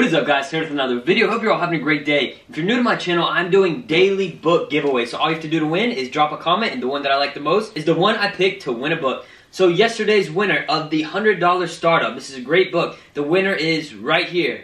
What is up, guys? Here with another video. Hope you're all having a great day. If you're new to my channel, I'm doing daily book giveaways. So all you have to do to win is drop a comment, and the one that I like the most is the one I picked to win a book. So yesterday's winner of the $100 Startup, this is a great book. The winner is right here.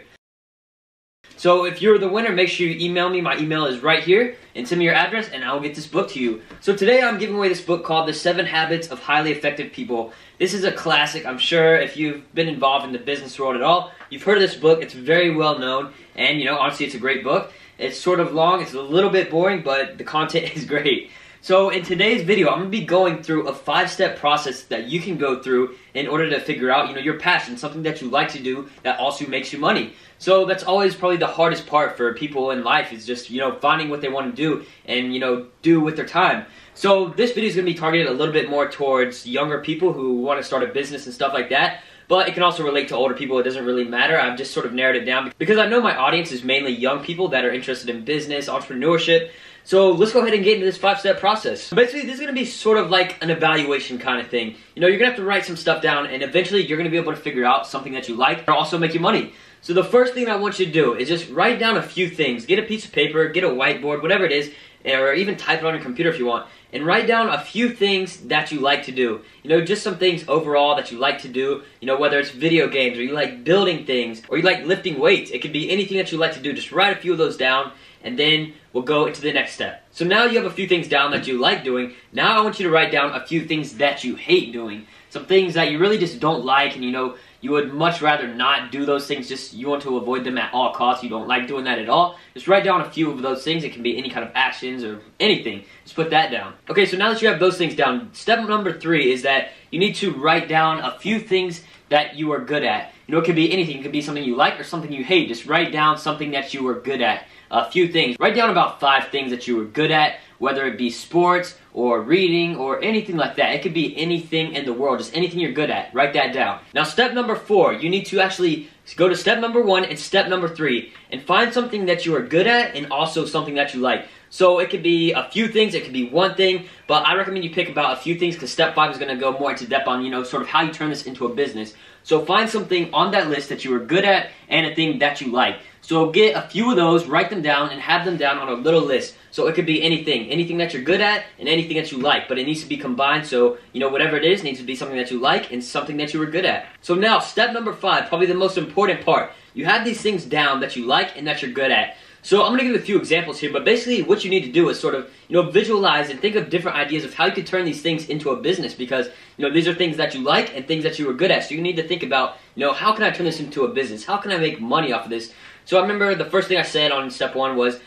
So if you're the winner, make sure you email me. My email is right here, and send me your address, and I will get this book to you. So today I'm giving away this book called The 7 Habits of Highly Effective People. This is a classic. I'm sure if you've been involved in the business world at all, you've heard of this book. It's very well known, and honestly, it's a great book. It's sort of long, it's a little bit boring, but the content is great. So in today's video, I'm going to be going through a 5-step process that you can go through in order to figure out, your passion, something that you like to do that also makes you money. So that's always probably the hardest part for people in life is just, finding what they want to do and, do with their time. So this video is going to be targeted a little bit more towards younger people who want to start a business and stuff like that. But it can also relate to older people. It doesn't really matter. I've just sort of narrowed it down because I know my audience is mainly young people that are interested in business, entrepreneurship. So let's go ahead and get into this 5-step process. Basically, this is going to be sort of like an evaluation kind of thing. You're going to have to write some stuff down, and eventually you're going to be able to figure out something that you like and also make you money. So the first thing I want you to do is just write down a few things. Get a piece of paper, get a whiteboard, whatever it is, or even type it on your computer if you want, and write down a few things that you like to do. Just some things overall that you like to do, whether it's video games, or you like building things, or you like lifting weights. It could be anything that you like to do. Just write a few of those down, and then we'll go into the next step. So now you have a few things down that you like doing. Now I want you to write down a few things that you hate doing. Some things that you really just don't like, and you would much rather not do those things. Just you want to avoid them at all costs. You don't like doing that at all. Just write down a few of those things. It can be any kind of actions or anything. Just put that down. Okay, so now that you have those things down, step number 3 is that you need to write down a few things that you are good at. It could be anything. It could be something you like or something you hate. Just write down something that you are good at. A few things. Write down about 5 things that you were good at, whether it be sports or reading or anything like that. It could be anything in the world, just anything you're good at. Write that down. Now step number 4, you need to actually go to step number 1 and step number 3 and find something that you are good at and also something that you like. So it could be a few things, it could be one thing, but I recommend you pick about a few things because step 5 is going to go more into depth on, sort of how you turn this into a business. So find something on that list that you are good at and a thing that you like. So get a few of those, write them down, and have them down on a little list. So it could be anything that you're good at and anything that you like, but it needs to be combined. So, whatever it is needs to be something that you like and something that you were good at. So now, step number 5, probably the most important part. You have these things down that you like and that you're good at. So I'm going to give a few examples here, but basically what you need to do is sort of, visualize and think of different ideas of how you could turn these things into a business because, these are things that you like and things that you were good at. So you need to think about, how can I turn this into a business? How can I make money off of this? So I remember the first thing I said on step 1 was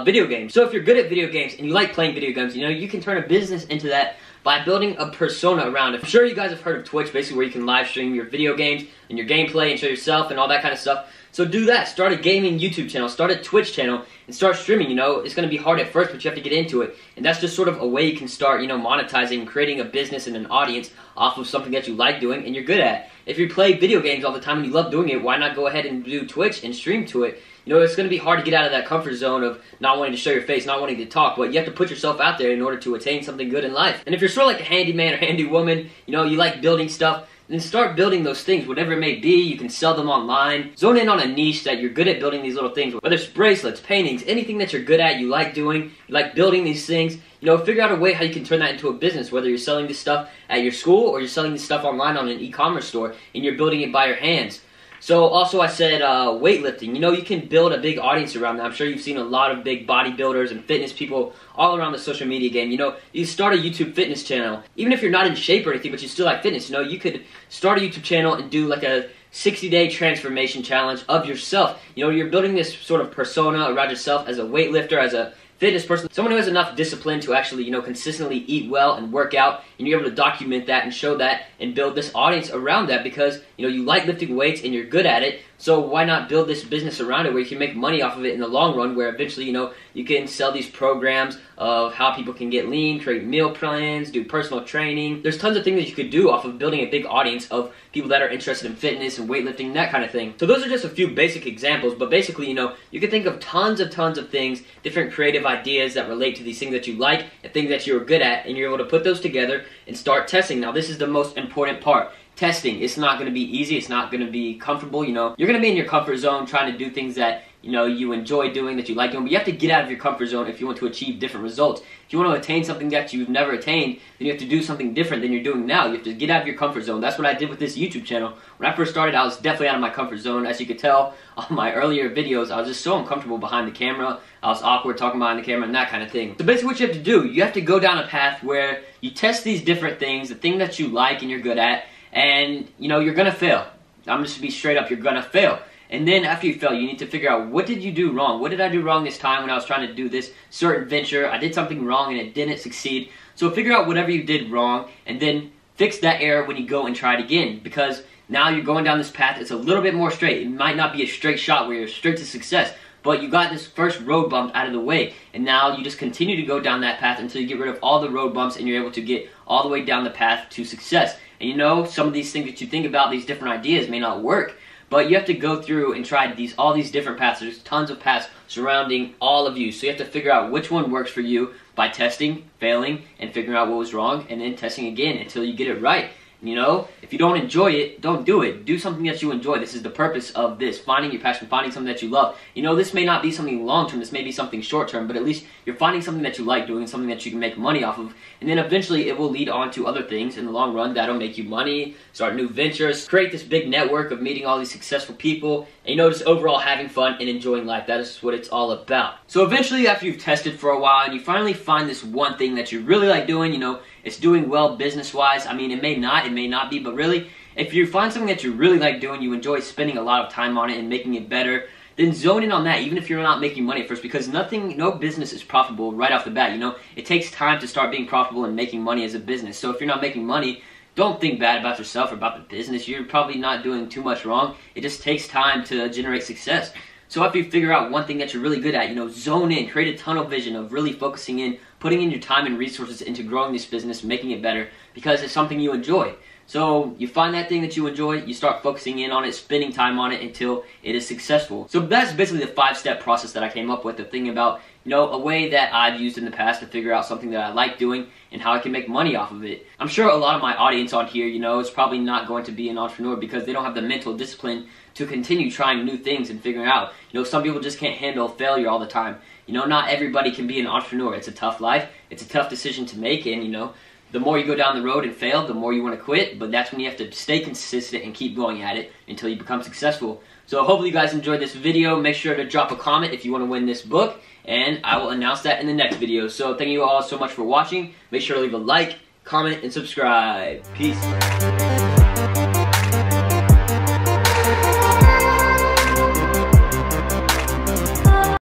video games. So if you're good at video games and you like playing video games, you can turn a business into that by building a persona around it. I'm sure you guys have heard of Twitch, basically where you can live stream your video games and your gameplay and show yourself and all that kind of stuff. So do that. Start a gaming YouTube channel, start a Twitch channel, and start streaming. It's going to be hard at first, but you have to get into it. And that's just sort of a way you can start, monetizing and creating a business and an audience off of something that you like doing and you're good at. If you play video games all the time and you love doing it, why not go ahead and do Twitch and stream to it? It's going to be hard to get out of that comfort zone of not wanting to show your face, not wanting to talk, but you have to put yourself out there in order to attain something good in life. And if you're sort of like a handyman or handy woman, you like building stuff, then start building those things, whatever it may be. You can sell them online. Zone in on a niche that you're good at building these little things, whether it's bracelets, paintings, anything that you're good at, you like doing, you like building these things. Figure out a way how you can turn that into a business, whether you're selling this stuff at your school or you're selling this stuff online on an e-commerce store and you're building it by your hands. So also I said weightlifting. You can build a big audience around that. I'm sure you've seen a lot of big bodybuilders and fitness people all around the social media game. You start a YouTube fitness channel. Even if you're not in shape or anything, but you still like fitness, you could start a YouTube channel and do like a 60-day transformation challenge of yourself. You're building this sort of persona around yourself as a weightlifter, as a fitness person, someone who has enough discipline to actually, consistently eat well and work out, and you're able to document that and show that and build this audience around that because, you like lifting weights and you're good at it. So why not build this business around it where you can make money off of it in the long run, where eventually, you can sell these programs of how people can get lean, create meal plans, do personal training. There's tons of things that you could do off of building a big audience of people that are interested in fitness and weightlifting, that kind of thing. So those are just a few basic examples, but basically, you can think of tons of things, different creative ideas that relate to these things that you like and things that you're good at, and you're able to put those together and start testing. Now, this is the most important part. testing. It's not going to be easy. It's not going to be comfortable. You know, you're going to be in your comfort zone trying to do things that, you know, you enjoy doing, that you like doing, but you have to get out of your comfort zone if you want to achieve different results. If you want to attain something that you've never attained, then you have to do something different than you're doing now. You have to get out of your comfort zone. That's what I did with this YouTube channel. When I first started, I was definitely out of my comfort zone. As you could tell on my earlier videos, I was just so uncomfortable behind the camera. I was awkward talking behind the camera and that kind of thing. So basically what you have to do, you have to go down a path where you test these different things, the thing that you like and you're good at, and, you know, you're going to fail. I'm just going to be straight up, you're going to fail. And then after you fail, you need to figure out, what did you do wrong? What did I do wrong this time when I was trying to do this certain venture? I did something wrong and it didn't succeed. So figure out whatever you did wrong and then fix that error when you go and try it again. Because now you're going down this path, it's a little bit more straight. It might not be a straight shot where you're straight to success, but you got this first road bump out of the way. And now you just continue to go down that path until you get rid of all the road bumps and you're able to get all the way down the path to success. And you know, some of these things that you think about, these different ideas, may not work. But you have to go through and try all these different paths. There's tons of paths surrounding all of you. So you have to figure out which one works for you by testing, failing, and figuring out what was wrong, and then testing again until you get it right. You know, if you don't enjoy it, don't do it. Do something that you enjoy. This is the purpose of this. Finding your passion, finding something that you love. You know, this may not be something long-term, this may be something short-term, but at least you're finding something that you like doing, something that you can make money off of, and then eventually it will lead on to other things in the long run that'll make you money, start new ventures, create this big network of meeting all these successful people, and you know, just overall having fun and enjoying life. That is what it's all about. So eventually, after you've tested for a while and you finally find this one thing that you really like doing, you know, it's doing well business-wise. I mean, it may not be, but really, if you find something that you really like doing, you enjoy spending a lot of time on it and making it better, then zone in on that, even if you're not making money at first, because no business is profitable right off the bat. You know, it takes time to start being profitable and making money as a business. So if you're not making money, don't think bad about yourself or about the business. You're probably not doing too much wrong. It just takes time to generate success. So after you figure out one thing that you're really good at, you know, zone in, create a tunnel vision of really focusing in, putting in your time and resources into growing this business, making it better, because it's something you enjoy. So you find that thing that you enjoy, you start focusing in on it, spending time on it until it is successful. So that's basically the 5-step process that I came up with, the thing about, you know, a way that I've used in the past to figure out something that I like doing and how I can make money off of it. I'm sure a lot of my audience on here, you know, is probably not going to be an entrepreneur because they don't have the mental discipline to continue trying new things and figuring out. You know, some people just can't handle failure all the time. You know, not everybody can be an entrepreneur. It's a tough life. It's a tough decision to make, and, you know, the more you go down the road and fail, the more you want to quit, but that's when you have to stay consistent and keep going at it until you become successful. So hopefully you guys enjoyed this video. Make sure to drop a comment if you want to win this book, and I will announce that in the next video. So thank you all so much for watching. Make sure to leave a like, comment, and subscribe. Peace.